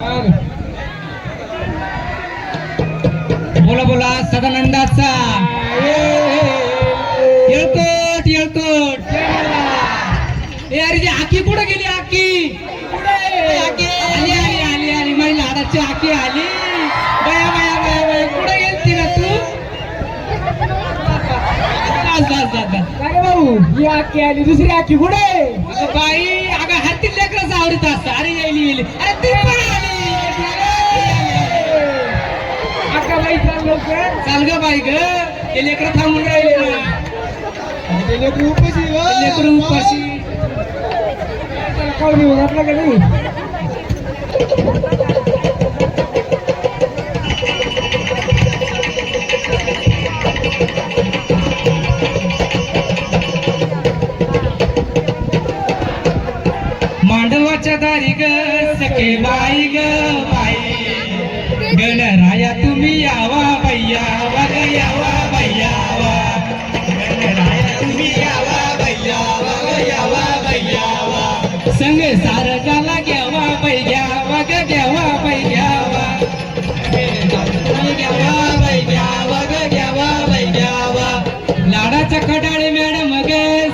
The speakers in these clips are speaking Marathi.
बोला बोला सदानंदाचा येळकोट येळकोट. ए अरे जी आखी कुठं गेली? आखी आली आली आली आली माझी लाडाची आखी आली. बया बया बया बया कुठं गेलती ना तू? काय भाऊ ही आखी आली, दुसरी आखी कुठे? अगं बाई अगं हाती लेकरच आवडत असतं. अरे येली येली अरे ती पण आली. आका बाई चाल लवकर. चाल ग बाई ग ते लेकर थांबून राहिले ना. ते लेकरू उपाशी हो. ते लेकरं उपाशी. पाहुणे होऊन आपला का नाही? मांडवाच्या दारी ग सखे बाई ग बाई. गणराया तुम्ही यावा भैया वग यावा भैया वा. गणराया तुम्ही यावा भैया वग यावा भैया वा. संग सारगाला घ्यावा भैया वग घ्यावा भैया वा. घ्यावा भैया वग घ्यावा भैया वा. लाडाच्या खडाळे मॅडम ग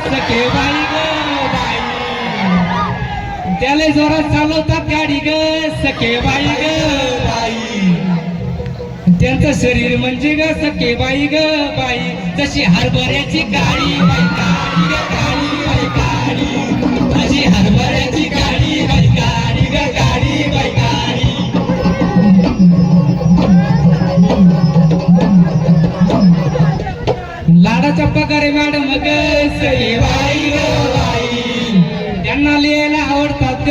सखे बाई ग बाई. त्याला जोरात चालवतात गाडी ग सखे बाई ग बाई. त्यांचं शरीर म्हणजे ग सखे बाई ग बाई. जशी हरभऱ्याची काळी बाई काळी ग काळी बाई काळी. जशी हरभऱ्याची काळी बाई काळी ग काळी बाई काळी. लाडाच्या पगारे मॅडम ग सखे बाई ग बाई. त्यांना लिहायला आवडतात ग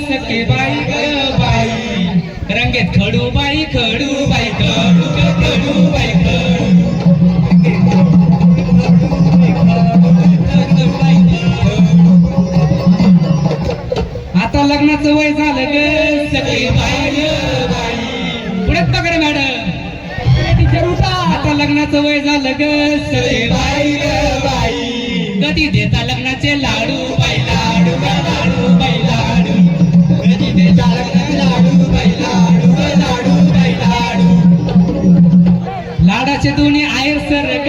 सखे बाई ग बाई. रंगेत खडू बाई खडू बाई खडू ग खडू बाई खडू. आता लग्नाचं वय झालं ग सखे बाई ग बाई. पुढे पकडे मॅडम टीचर उठा. आता लग्नाचं वय झालं ग सखे बाई ग बाई. कधी देता लग्नाचे लाडू बाई लाडू ग लाडू बाई लाडू. कधी देता लग्नाचे लाडू बाई लाडू ग लाडू बाई लाडू. लाडाचे दोन्ही आयर सर ग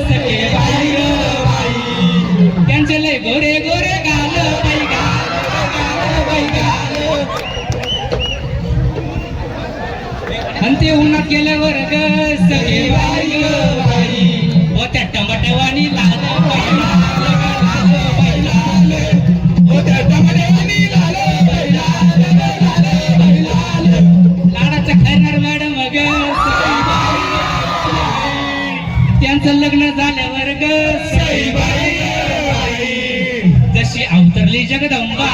सखे बाई ग बाई. त्यांचे लय गोरे गोरे गाल बाई गाल बाई गाल. आणि ते उन्हात गेल्यावर ग सखे बाई ग बाई. ओ त्या टमाटवानी लाल बाई लाल लाल बाई लाल. ओ त्या टमाटवानी लाल बाई लाल लाल बाई लाल. लाडाचं खरणार मॅडम ग सखे बाई ग बाई. त्यांचं लग्न झाल्यावर ग सखे बाई ग बाई. जशी अवतरली जगदंबा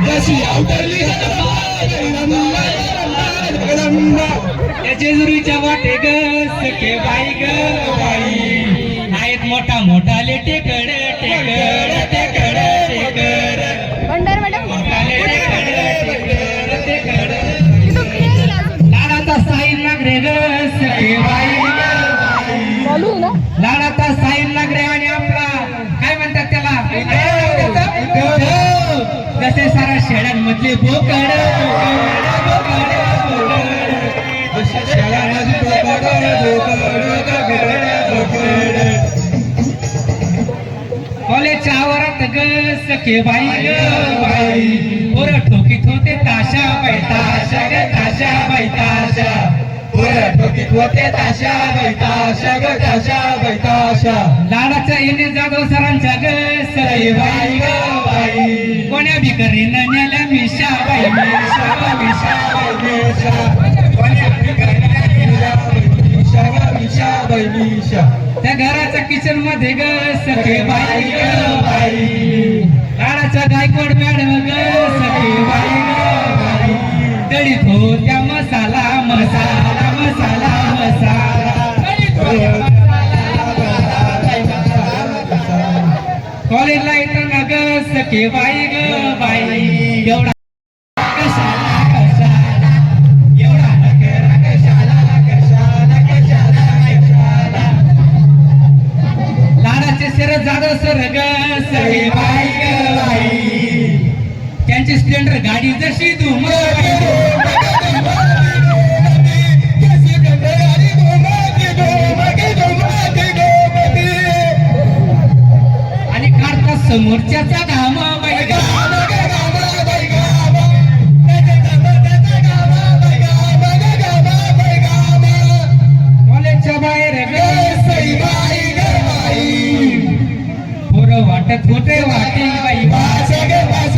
जशी अवतरली जगदंबा. त्या जेजुरीच्या वाटे ग सखे बाई ग बाई. आहेत मोठा मोठा ले टेकड टेकड टेकड टेकड. लाडाचा साईल नागरे ग सखे बाई ग बाई. लाडाचा साईल नागरे आणि आपला काय म्हणतात त्याला जसे सारा शेळ्यांमधले बोकड बोकड बोकड. कॉलेजच्या आवारात ग सखे बाई ग बाई. पोरं ठोकीत होते ताशा बाई ताशा ग ताशा बाई ताशा. पोरं ठोकीत होते ताशा बाई ताशा ग ताशा बाई ताशा. लाडाच्या येणे जाधव सरांच्या ग सखे बाई ग बाई. कोण्या भिकारीनं नेल्या मिशा बाई मिशा मिशा बाई मिशा. कोण्या भिकारीनं नेल्या मिशा ग मिशा बाई मिशा. त्या घराच्या किचन मध्ये ग सखे बाई ग बाई. लाडाच्या गायकवाड मॅडम ग सखे बाई ग बाई. दळीत होत्या मसाला मसाला मसाला मसाला. कॉलेजला येताना ग सखे बाई ग बाई. एवढा कशाला कशाला एवढा नकरा कशाला कशाला कशाला कशाला. लाडाचे सर जाधव सर ग सखे बाई ग बाई. त्यांची स्प्लेंडर गाडी जशी धूम आणि काढतात समोरच्याचा घाम बाई कॉलेजच्या बाहेर पोरं वाटत होते वाटी बाई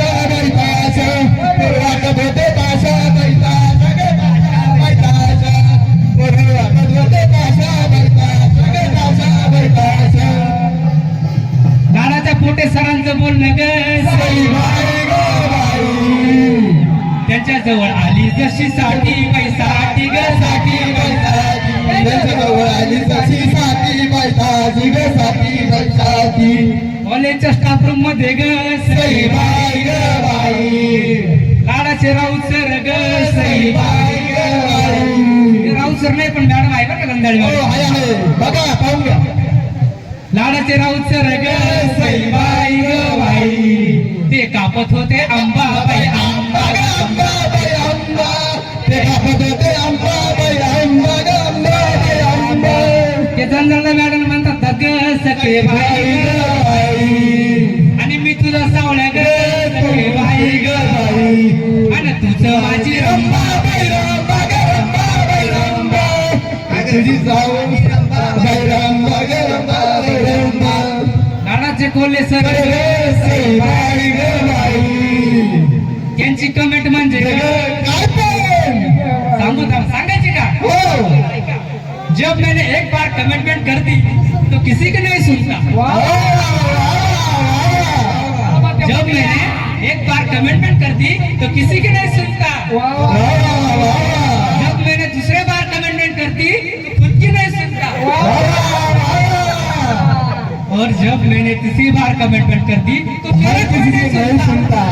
दादाच्या पोटे सरांचं बोलणं ग त्यांच्या जवळ आली जशी साठी बाई साठी ग साठी कॉलेजच्या स्टाफ रूम मध्ये ग लाडाचे राऊत सर ग राऊत सर नाही पण मॅडम आहे बरं का गंधाळी बघा पाहून घ्या. लाडाचे राऊत सर ग बाई ग बाई ते कापत होते आंबा बाई आंबा ते जंजाला मॅडम म्हणतात ग सखे भाई ग आणि मी तुझा सावळ्या ग सखे भाई ग आणि तुझं माझी रंबा लाडाचे कोल्हे सर त्यांची कमेंट म्हणजे सांगायची का जब मैंने एक बार कमिटमेंट कर दी तो किसी को नहीं सुनता जब मैंने एक बार कमिटमेंट कर दी तो किसी को नहीं सुनता जब मैंने दूसरे बार कमिटमेंट कर दी तो खुद की नहीं सुनता और जब मैंने तीसरी बार कमिटमेंट कर दी तो फिर किसी नहीं सुनता